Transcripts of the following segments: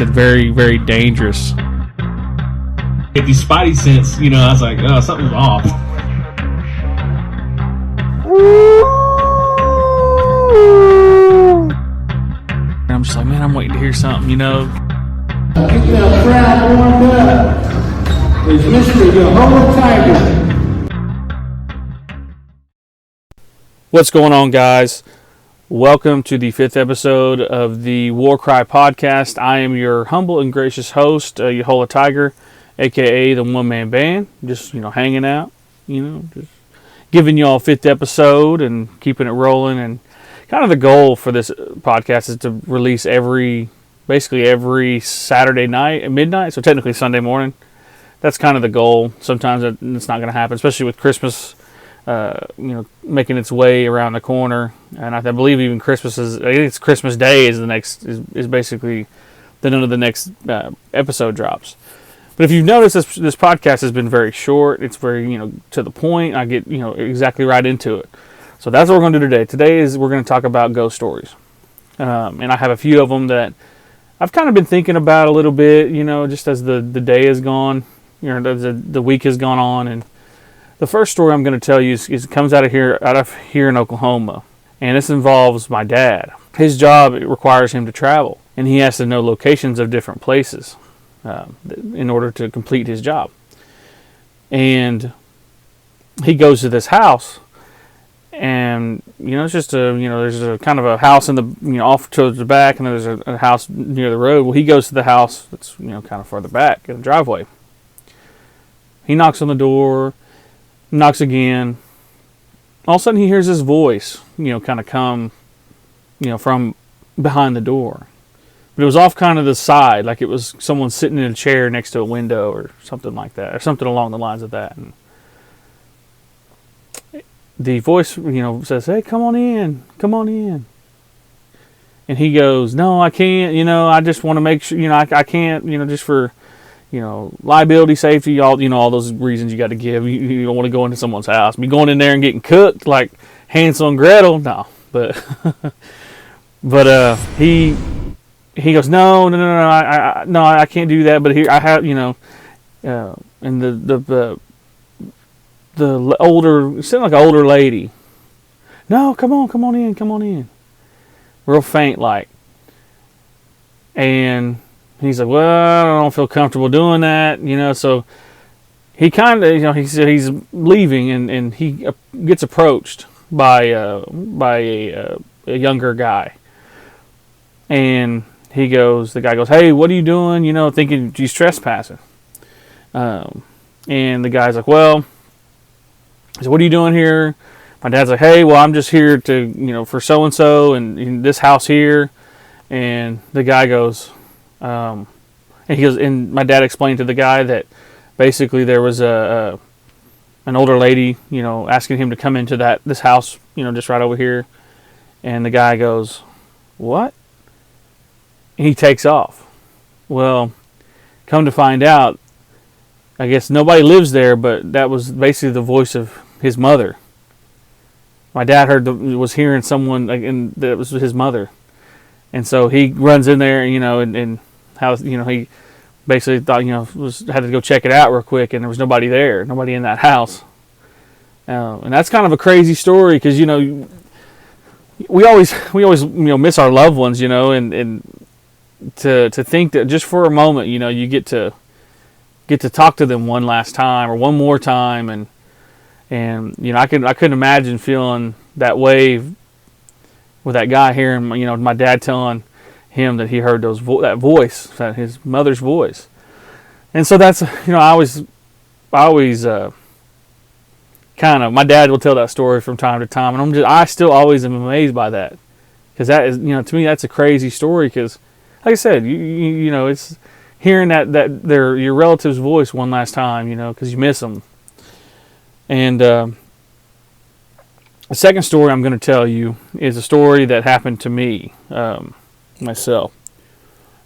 It's very, very dangerous. Get these spidey sense, I was like, oh, something's off. And I'm just like, man, I'm waiting to hear something, Keep that crowd warmed up. There's Mr. Yahola Tiger. What's going on, guys? Welcome to the 5th episode of the War Cry podcast. I am your humble and gracious host, Yahola Tiger, aka the One Man Band. Just, hanging out, just giving y'all 5th episode and keeping it rolling. And kind of the goal for this podcast is to release basically every Saturday night at midnight, so technically Sunday morning. That's kind of the goal. Sometimes it's not going to happen, especially with Christmas, making its way around the corner. And I believe even I think it's Christmas Day is basically the none of the next episode drops. But if you've noticed, this podcast has been very short. It's very, to the point. I get, exactly right into it. So that's what we're going to do today. Today we're going to talk about ghost stories. And I have a few of them that I've kind of been thinking about a little bit, just as the day has gone, the week has gone on. And the first story I'm going to tell you comes out of here in Oklahoma. And this involves my dad. His job requires him to travel. And he has to know locations of different places in order to complete his job. And he goes to this house. And, it's just there's a kind of a house in the, off towards the back. And there's a house near the road. Well, he goes to the house that's, kind of farther back in the driveway. He knocks on the door. Knocks again. All of a sudden he hears this voice, kind of come, from behind the door. But it was off kind of the side, like it was someone sitting in a chair next to a window or something like that, or something along the lines of that. And the voice, says, "Hey, come on in. And he goes, "No, I can't, I just want to make sure, I can't, just for, liability, safety, all those reasons you got to give. You don't want to go into someone's house. Be going in there and getting cooked like Hansel and Gretel. No, but he goes, no, I can't do that. But here I have, and the older, it sounded like an older lady. No, come on in, real faint like, and he's like, well, I don't feel comfortable doing that, so he kind of, he said he's leaving, and he gets approached by a younger guy. And the guy goes, "Hey, what are you doing?" Thinking he's trespassing. And the guy's like, "Well," he said, "what are you doing here?" My dad's like, "Hey, well, I'm just here to, for so-and-so and in this house here." And the guy goes, and my dad explained to the guy that basically there was an older lady, asking him to come into this house, just right over here. And the guy goes, "What?" And he takes off. Well, come to find out, I guess nobody lives there, but that was basically the voice of his mother. My dad was hearing someone, and that was his mother. And so he runs in there, and how, he basically thought, had to go check it out real quick, and there was nobody there, nobody in that house. And that's kind of a crazy story because, we always miss our loved ones, and to think that just for a moment, you get to talk to them one last time or one more time, and I couldn't imagine feeling that way with that guy hearing, my dad telling him that he heard that voice, that his mother's voice. And so that's, I always kind of, my dad will tell that story from time to time, and I still always am amazed by that, because that is, to me, that's a crazy story, because like I said, it's hearing that your relative's voice one last time, because you miss them. And the second story I'm going to tell you is a story that happened to me, myself.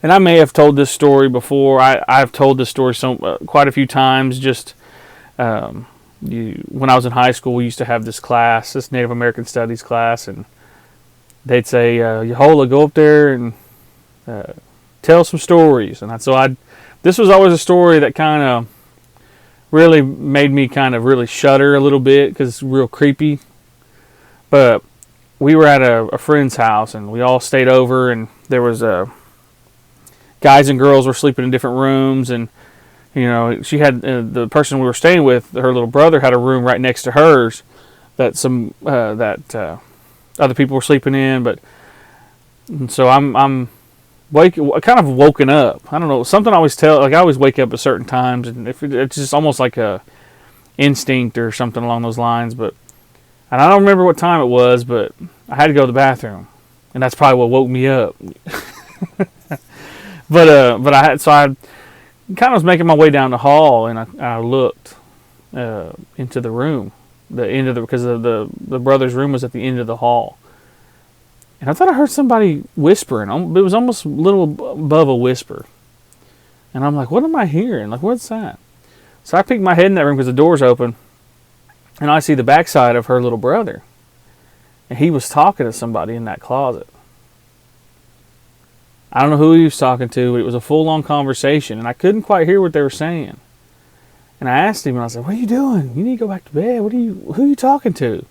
And I may have told this story before. I've told this story quite a few times. Just when I was in high school, we used to have this Native American Studies class, and they'd say, "Yahola, go up there and tell some stories. And this was always a story that kind of really made me kind of really shudder a little bit because it's real creepy. But we were at a friend's house, and we all stayed over, and there was guys and girls were sleeping in different rooms, and she had the person we were staying with, her little brother had a room right next to hers that other people were sleeping in. But so I'm kind of woken up. I don't know, something I always tell, like I always wake up at certain times, and it's just almost like a instinct or something along those lines. And I don't remember what time it was, but I had to go to the bathroom, and that's probably what woke me up. but I kind of was making my way down the hall, and I looked into the room, because the brother's room was at the end of the hall, and I thought I heard somebody whispering. It was almost a little above a whisper, and I'm like, "What am I hearing? Like, what's that?" So I peeked my head in that room because the door's open, and I see the backside of her little brother, and he was talking to somebody in that closet. I don't know who he was talking to, but it was a full-on conversation, and I couldn't quite hear what they were saying. And I asked him, and I said, "What are you doing? You need to go back to bed. Who are you talking to?"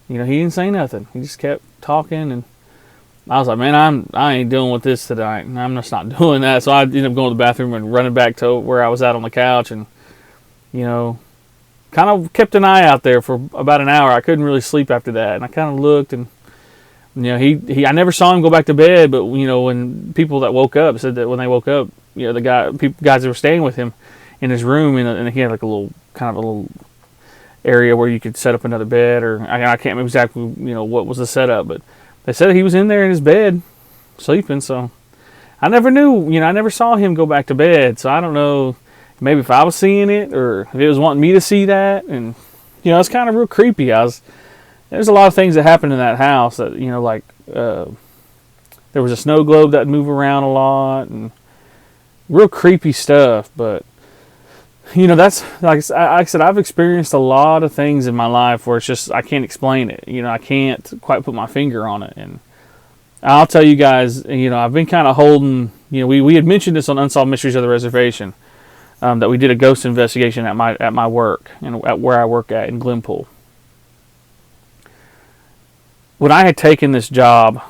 He didn't say nothing. He just kept talking, and I was like, "Man, I ain't dealing with this tonight. I'm just not doing that." So I ended up going to the bathroom and running back to where I was at on the couch, and kind of kept an eye out there for about an hour. I couldn't really sleep after that, and I kind of looked, and I never saw him go back to bed, but when people that woke up said that when they woke up, the guys that were staying with him in his room, and he had like a little area where you could set up another bed, or I can't remember exactly what was the setup, but they said he was in there in his bed sleeping. So I never knew, I never saw him go back to bed, so I don't know. Maybe if I was seeing it, or if it was wanting me to see that. And it's kind of real creepy. There's a lot of things that happened in that house that there was a snow globe that moved around a lot, and real creepy stuff. But that's like I said, I've experienced a lot of things in my life where it's just I can't explain it. I can't quite put my finger on it. And I'll tell you guys, I've been kind of holding. We had mentioned this on Unsolved Mysteries of the Reservation. That we did a ghost investigation at my work, and at where I work at in Glenpool. When I had taken this job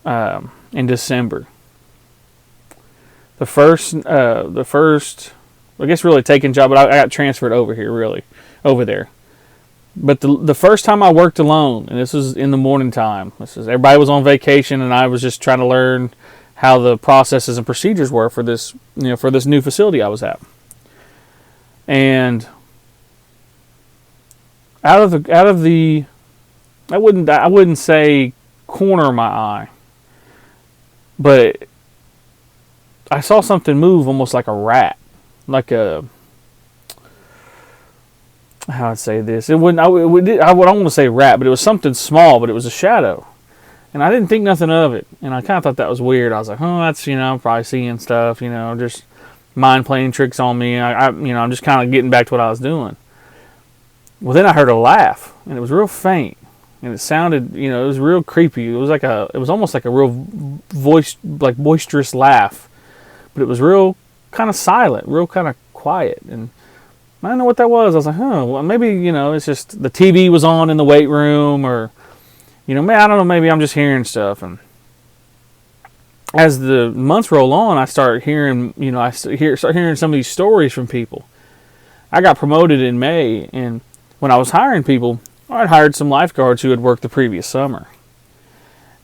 in December, the first I guess really taking job, but I got transferred over there. But the first time I worked alone, and this was in the morning time. Everybody was on vacation, and I was just trying to learn how the processes and procedures were for this new facility I was at. And out of the I wouldn't say corner of my eye, but I saw something move almost like a rat, like how I'd say this. I don't want to say rat, but it was something small, but it was a shadow, and I didn't think nothing of it, and I kind of thought that was weird. I was like, "Oh, that's I'm probably seeing stuff, just." Mind playing tricks on me. I'm just kind of getting back to what I was doing. Well, then I heard a laugh, and it was real faint, and it sounded, it was real creepy. It was almost like a real boisterous laugh, but it was real kind of silent, real kind of quiet, and I didn't know what that was. I was like, well, maybe it's just the TV was on in the weight room, or I don't know, maybe I'm just hearing stuff. And as the months roll on, I start hearing, start hearing some of these stories from people. I got promoted in May, and when I was hiring people, I'd hired some lifeguards who had worked the previous summer,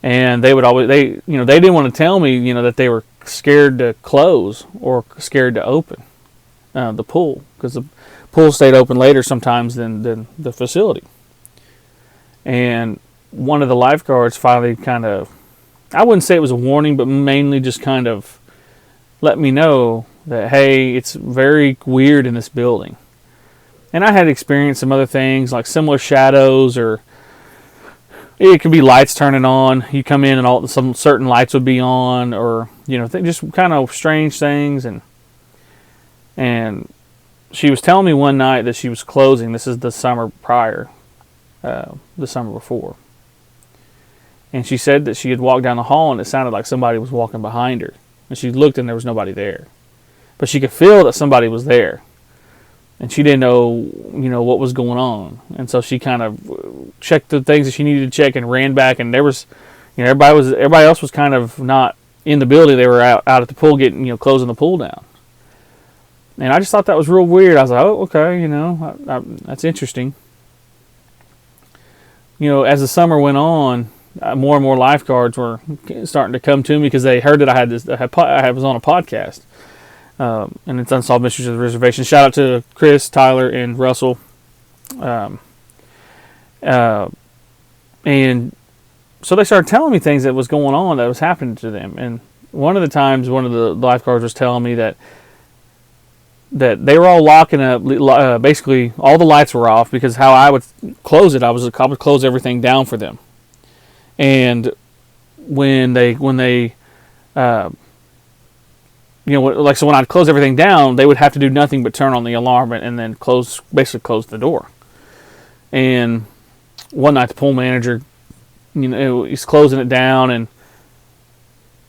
and they didn't want to tell me, that they were scared to close or scared to open the pool, because the pool stayed open later sometimes than the facility. And one of the lifeguards finally kind of, I wouldn't say it was a warning, but mainly just kind of let me know that, hey, it's very weird in this building. And I had experienced some other things, like similar shadows, or it could be lights turning on. You come in and some certain lights would be on, or just kind of strange things. And she was telling me one night that she was closing. This is the summer prior, the summer before. And she said that she had walked down the hall, and it sounded like somebody was walking behind her, And she looked and there was nobody there. But she could feel that somebody was there. And she didn't know, what was going on. And so she kind of checked the things that she needed to check and ran back. And there was, everybody else was kind of not in the building. They were out at the pool getting, closing the pool down. And I just thought that was real weird. I was like, oh, okay, that's interesting. As the summer went on, more and more lifeguards were starting to come to me because they heard that I was on a podcast. And it's Unsolved Mysteries of the Reservation. Shout out to Chris, Tyler, and Russell. And so they started telling me things that was going on, that was happening to them. And one of the times, one of the lifeguards was telling me that they were all locking up. Basically, all the lights were off because how I would close it, I would close everything down for them. And when they so when I'd close everything down, they would have to do nothing but turn on the alarm and then close the door. And one night the pool manager, he's closing it down, and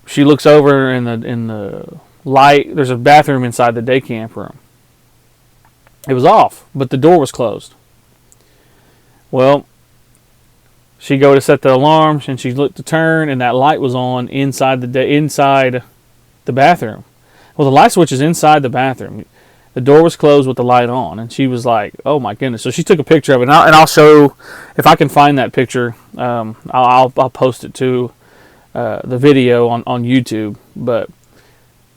she looks over in the light. There's a bathroom inside the day camp room. It was off, but the door was closed. Well, she go to set the alarm, and she looked to turn, and that light was on inside the bathroom. Well, the light switch is inside the bathroom. The door was closed with the light on, and she was like, "Oh my goodness!" So she took a picture of it, and I'll show if I can find that picture. I'll post it to the video on YouTube. But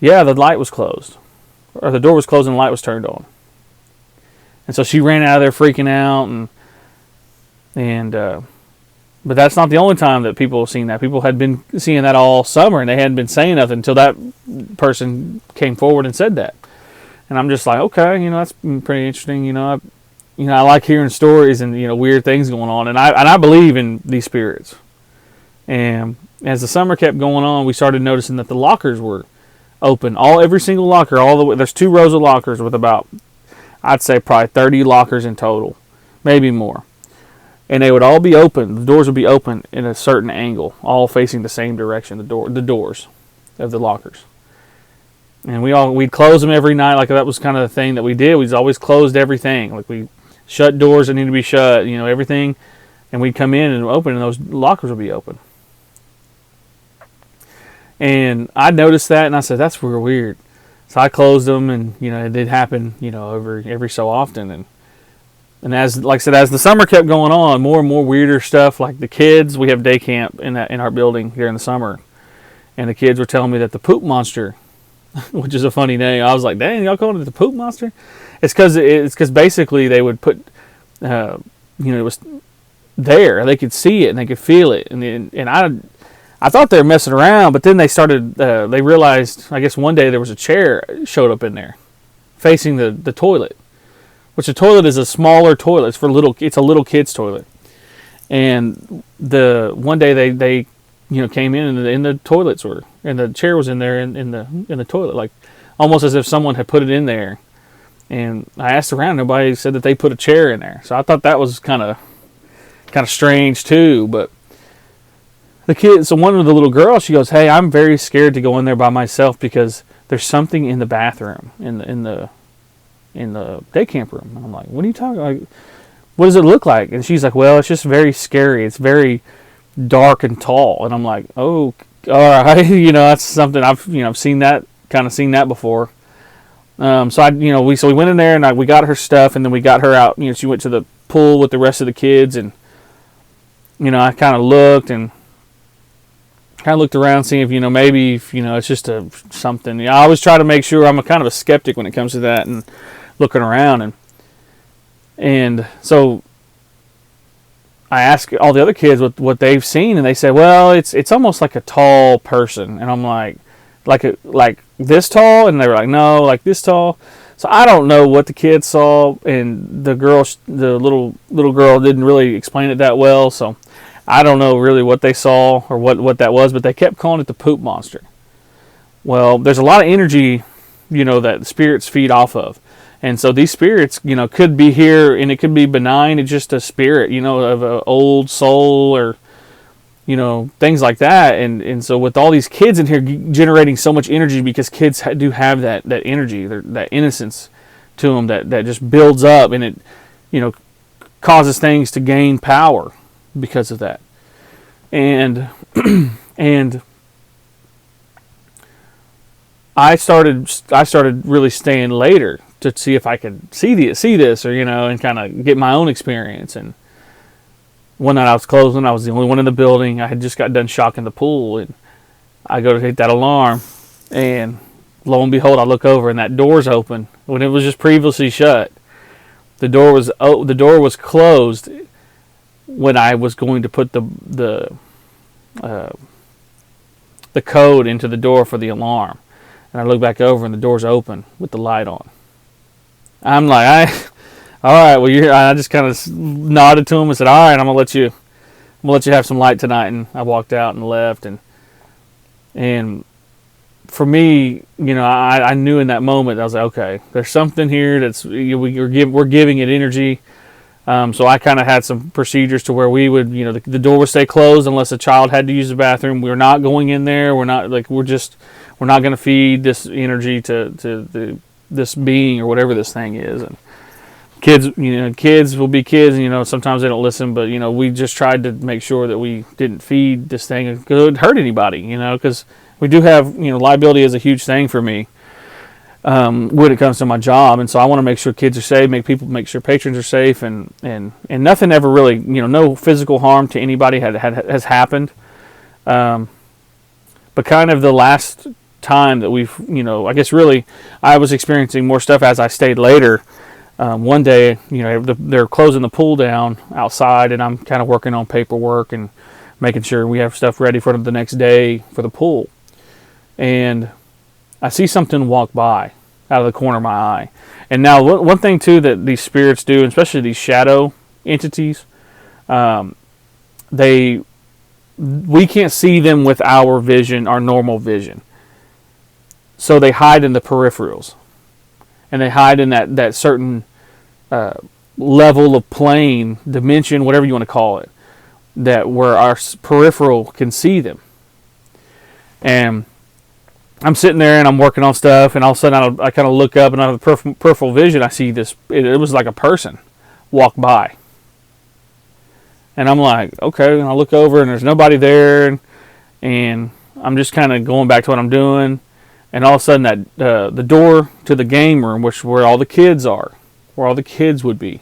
yeah, the light was closed, or the door was closed, and the light was turned on. And so she ran out of there freaking out, but that's not the only time that people have seen that. People had been seeing that all summer, and they hadn't been saying nothing until that person came forward and said that. And I'm just like, okay, that's pretty interesting. I like hearing stories and weird things going on, and I believe in these spirits. And as the summer kept going on, we started noticing that the lockers were open. Every single locker, all the way. There's 2 rows of lockers with about, I'd say, probably 30 lockers in total, maybe more. And they would all be open. The doors would be open in a certain angle, all facing the same direction. The doors of the lockers. And we'd close them every night. Like that was kind of the thing that we did. We always closed everything. Like we shut doors that need to be shut. Everything. And we'd come in and open, and those lockers would be open. And I noticed that, and I said, "That's real weird." So I closed them, and it did happen. Every so often, and as the summer kept going on, more and more weirder stuff. Like the kids, we have day camp in our building here in the summer, and the kids were telling me that the poop monster, which is a funny name. I was like, "Dang, y'all calling it the poop monster?" It's because basically they would put, it was there. They could see it and they could feel it, and I thought they were messing around, but then they started. They realized, I guess one day there was a chair showed up in there, facing the toilet. Which the toilet is a smaller toilet. It's a little kid's toilet. And one day they came in and the toilets were, and the chair was in there in the toilet, like almost as if someone had put it in there. And I asked around, nobody said that they put a chair in there. So I thought that was kind of strange too. But so one of the little girls, she goes, "Hey, I'm very scared to go in there by myself because there's something in the bathroom in the day camp room." And I'm like, "What are you talking about? Like, what does it look like?" And she's like, "Well, it's just very scary. It's very dark and tall." And I'm like, "Oh, all right." That's something I've seen that before. So we went in there and we got her stuff, and then we got her out. She went to the pool with the rest of the kids, and I kind of looked around, seeing if maybe it's just something. I always try to make sure. I'm a kind of a skeptic when it comes to that, and looking around, and so I asked all the other kids what they've seen, and they said, "Well, it's almost like a tall person." And I'm like this tall, and they were like, "No, like this tall." So I don't know what the kids saw, and the little girl didn't really explain it that well, so I don't know really what they saw or what that was, but they kept calling it the poop monster. Well, there's a lot of energy, that the spirits feed off of. And so these spirits, could be here, and it could be benign. It's just a spirit, of an old soul, or things like that. And so with all these kids in here generating so much energy, because kids do have that energy, that innocence to them that just builds up, and it, causes things to gain power because of that. And and I started really staying later to see if I could see this, or and kind of get my own experience. And one night I was closing, I was the only one in the building. I had just got done shocking the pool, and I go to hit that alarm, and lo and behold, I look over and that door's open when it was just previously shut. The door was closed when I was going to put the code into the door for the alarm. And I look back over and the door's open with the light on. I'm like, all right, well, I just kind of nodded to him and said, all right, I'm gonna let you have some light tonight. And I walked out and left. And for me, I knew in that moment, I was like, okay, there's something here that's we're giving it energy. So I kind of had some procedures to where we would, the door would stay closed unless a child had to use the bathroom. We're not going in there. We're not going to feed this energy to this being or whatever this thing is. And kids will be kids, and sometimes they don't listen, but we just tried to make sure that we didn't feed this thing and could hurt anybody, because we do have, liability is a huge thing for me when it comes to my job. And so I want to make sure kids are safe, make sure patrons are safe, and nothing ever really, no physical harm to anybody has happened. But kind of the last time that we've, I guess really I was experiencing more stuff as I stayed later. One day, they're closing the pool down outside, and I'm kind of working on paperwork and making sure we have stuff ready for the next day for the pool. And I see something walk by out of the corner of my eye. And now one thing too that these spirits do, especially these shadow entities, we can't see them with our vision, our normal vision. So they hide in the peripherals. And they hide in that certain level of plane, dimension, whatever you want to call it, that where our peripheral can see them. And I'm sitting there and I'm working on stuff, and all of a sudden I kind of look up, and out of the peripheral vision I see this. It was like a person walk by. And I'm like, okay, and I look over and there's nobody there, and I'm just kind of going back to what I'm doing. And all of a sudden, that the door to the game room, where all the kids are, where all the kids would be,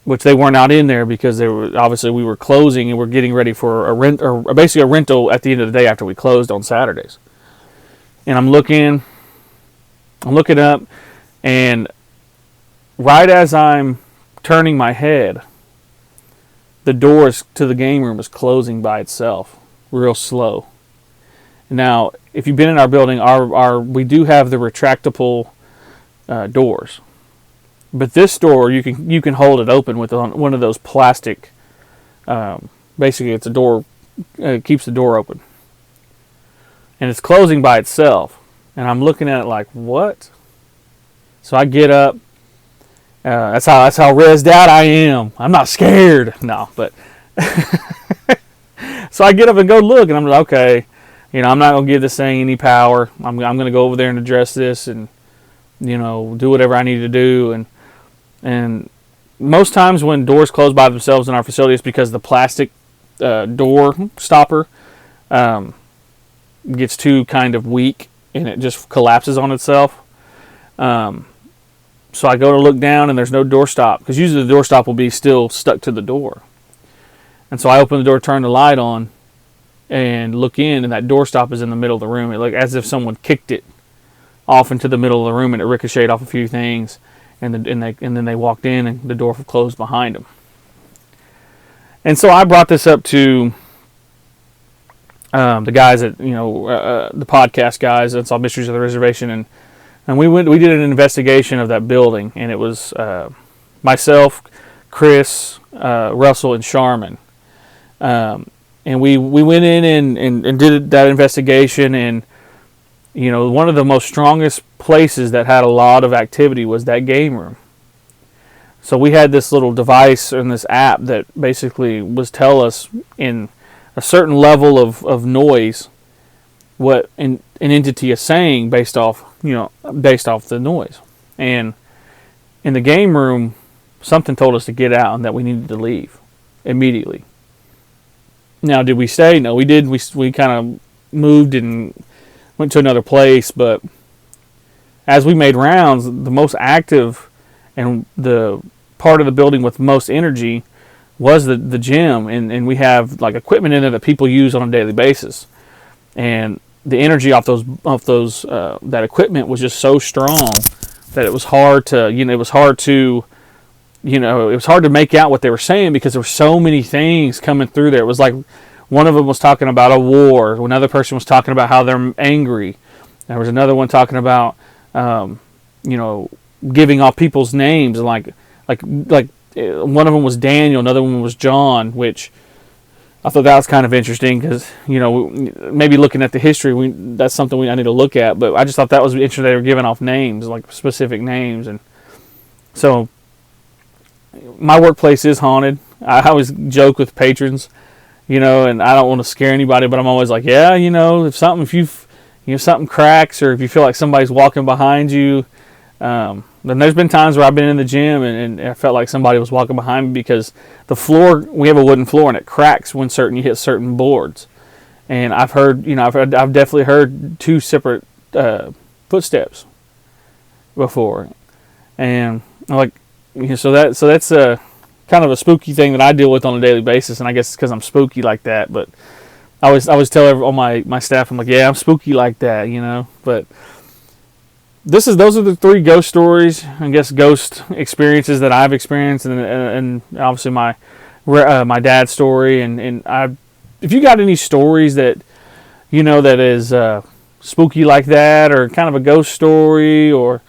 which they weren't out in there because we were closing and we're getting ready for a rent, or basically a rental at the end of the day after we closed on Saturdays. And I'm looking up, and right as I'm turning my head, the doors to the game room is closing by itself, real slow. Now, if you've been in our building, we do have the retractable doors, but this door you can hold it open with one of those plastic. Basically, it's a door, keeps the door open, and it's closing by itself. And I'm looking at it like, what? So I get up. That's how rezzed out I am. I'm not scared, no, but so I get up and go look, and I'm like, okay. I'm not going to give this thing any power. I'm going to go over there and address this and, do whatever I need to do. And most times when doors close by themselves in our facility, it's because the plastic door stopper gets too kind of weak and it just collapses on itself. So I go to look down and there's no door stop, because usually the door stop will be still stuck to the door. And so I open the door, turn the light on, and look in, and that doorstop is in the middle of the room. It looked as if someone kicked it off into the middle of the room, and it ricocheted off a few things, and then they walked in, and the door closed behind them. And so I brought this up to the guys at the podcast guys that's all Mysteries of the Reservation, and we did an investigation of that building, and it was myself, Chris, Russell, and Sharman. And we went in and did that investigation, and one of the most strongest places that had a lot of activity was that game room. So we had this little device and this app that basically was tell us in a certain level of noise what an entity is saying based off the noise. And in the game room, something told us to get out and that we needed to leave immediately. Now, did we stay? No, we did. We kind of moved and went to another place, but as we made rounds, the most active and the part of the building with most energy was the gym, and we have like equipment in there that people use on a daily basis, and the energy off those that equipment was just so strong that it was hard to make out what they were saying because there were so many things coming through there. It was like one of them was talking about a war, another person was talking about how they're angry, there was another one talking about giving off people's names, and like one of them was Daniel, another one was John, which I thought that was kind of interesting because, maybe looking at the history, that's something I need to look at. But I just thought that was interesting. They were giving off names, like specific names. And so my workplace is haunted. I always joke with patrons, and I don't want to scare anybody, but I'm always like, yeah, if something cracks or if you feel like somebody's walking behind you, then there's been times where I've been in the gym and I felt like somebody was walking behind me because the floor, we have a wooden floor and it cracks when you hit certain boards. And I've definitely heard two separate footsteps before. And so that's a kind of a spooky thing that I deal with on a daily basis, and I guess it's because I'm spooky like that. But I always tell all my staff, I'm like, yeah, I'm spooky like that, But those are the 3 ghost stories, I guess, ghost experiences that I've experienced, and obviously my dad's story, and if you got any stories that that is spooky like that, or kind of a ghost story, or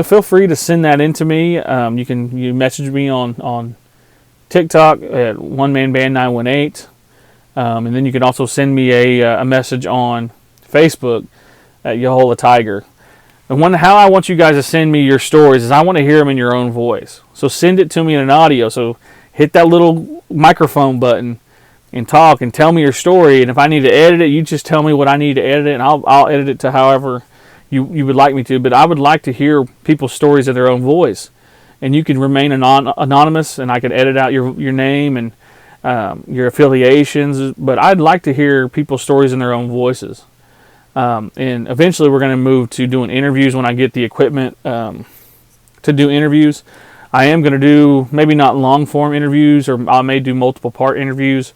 feel free to send that in to me. You message me on TikTok at One Man Band 918, and then you can also send me a message on Facebook at Yahola Tiger. And how I want you guys to send me your stories is I want to hear them in your own voice. So send it to me in an audio. So hit that little microphone button and talk and tell me your story. And if I need to edit it, you just tell me what I need to edit it, and I'll edit it to however you would like me to. But I would like to hear people's stories in their own voice. And you can remain anonymous, and I can edit out your name and your affiliations. But I'd like to hear people's stories in their own voices. And eventually we're going to move to doing interviews when I get the equipment to do interviews. I am going to do maybe not long form interviews, or I may do multiple part interviews,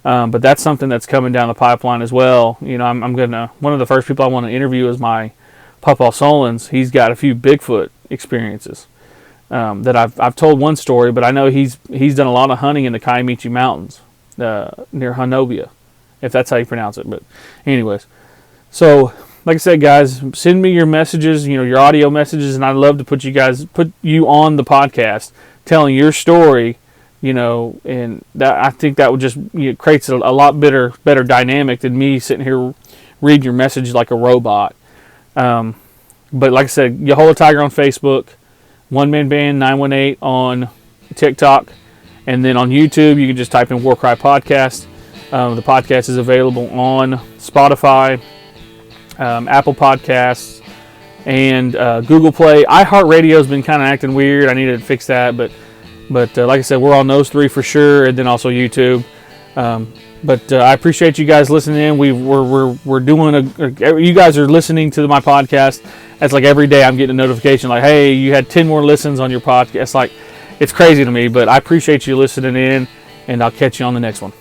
but that's something that's coming down the pipeline as well. I'm gonna, one of the first people I want to interview is my Papa Solons. He's got a few Bigfoot experiences that I've told one story, but I know he's done a lot of hunting in the Kiamichi Mountains near Hanovia, if that's how you pronounce it. But anyways. So, like I said, guys, send me your messages, your audio messages, and I'd love to put you on the podcast, telling your story, and that, I think that would just creates a lot better dynamic than me sitting here reading your message like a robot. But like I said, Yahola Tiger on Facebook, One Man Band 918 on TikTok, and then on YouTube you can just type in War Cry Podcast. The podcast is available on Spotify, Apple Podcasts, and Google Play. iHeartRadio has been kind of acting weird. I need to fix that, but like I said, we're on those 3 for sure, and then also YouTube. But I appreciate you guys listening in. We're doing you guys are listening to my podcast. It's like every day I'm getting a notification like, hey, you had 10 more listens on your podcast. Like, it's crazy to me, but I appreciate you listening in, and I'll catch you on the next one.